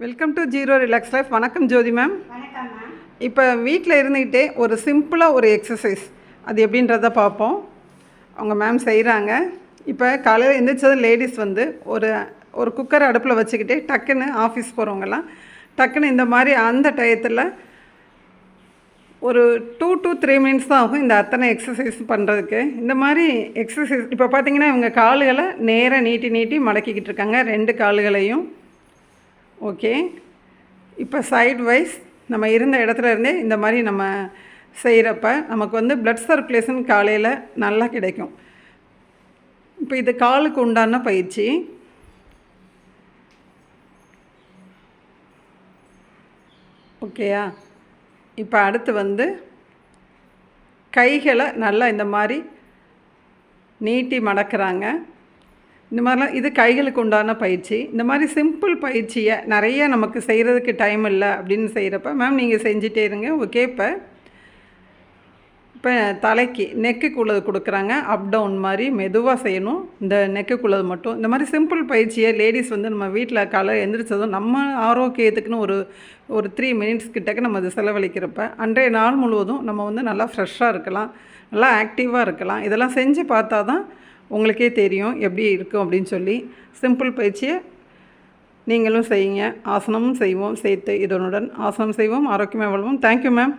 Welcome to zero relax life. வணக்கம் ஜோதி ma'am. வணக்கம் ma'am. இப்போ வீட்டில் இருந்துக்கிட்டே ஒரு சிம்பிளாக ஒரு எக்ஸசைஸ் அது எப்படின்றத பார்ப்போம். அவங்க மேம் செய்கிறாங்க. இப்போ காலையில் எழுந்திரிச்சதும் லேடிஸ் வந்து ஒரு குக்கரை அடுப்பில் வச்சுக்கிட்டே டக்குன்னு ஆஃபீஸ் போகிறவங்கலாம் டக்குன்னு இந்த மாதிரி அந்த டயத்தில் ஒரு 2 to 3 மினிட்ஸ் தான் ஆகும் இந்த அத்தனை எக்ஸசைஸ் பண்ணுறதுக்கு. இந்த மாதிரி எக்ஸசைஸ் இப்போ பார்த்தீங்கன்னா இவங்க கால்களை நேராக நீட்டி மடக்கிக்கிட்டு இருக்காங்க, 2 கால்களையும். ஓகே, இப்போ சைட் வைஸ் நம்ம இருந்த இடத்துல இருந்தே இந்த மாதிரி நம்ம செய்கிறப்ப நமக்கு வந்து பிளட் சர்க்குலேஷன் காலையில் நல்லா கிடைக்கும். இப்போ இது காலுக்கு உண்டான பயிற்சி. ஓகேயா? இப்போ அடுத்து வந்து கைகளை நல்லா இந்த மாதிரி நீட்டி மடக்கிறாங்க. இந்த மாதிரிலாம் இது கைகளுக்கு உண்டான பயிற்சி. இந்த மாதிரி சிம்பிள் பயிற்சியை நிறைய நமக்கு செய்கிறதுக்கு டைம் இல்லை அப்படின்னு செய்கிறப்ப மேம் நீங்கள் செஞ்சிட்டே இருங்க. ஓகே, இப்போ தலைக்கு நெக்குக்குள்ளது கொடுக்குறாங்க. அப் டவுன் மாதிரி மெதுவாக செய்யணும். இந்த நெக்குக்குள்ளது மட்டும் இந்த மாதிரி சிம்பிள் பயிற்சியை லேடிஸ் வந்து நம்ம வீட்டில் காலை எந்திரிச்சதும் நம்ம ஆரோக்கியத்துக்குன்னு ஒரு 3 மினிட்ஸ் கிட்டக்க நம்ம அதை செலவழிக்கிறப்ப அன்றைய நாள் முழுவதும் நம்ம வந்து நல்லா ஃப்ரெஷ்ஷாக இருக்கலாம், நல்லா ஆக்டிவாக இருக்கலாம். இதெல்லாம் செஞ்சு பார்த்தா தான் உங்களுக்கே தெரியும் எப்படி இருக்கும் அப்படின்னு சொல்லி. சிம்பிள் பயிற்சியை நீங்களும் செய்யுங்க. ஆசனமும் செய்வோம் சேர்த்து. இதனுடன் ஆசனம் செய்வோம், ஆரோக்கியமாக வாழ்வோம். Thank you ma'am.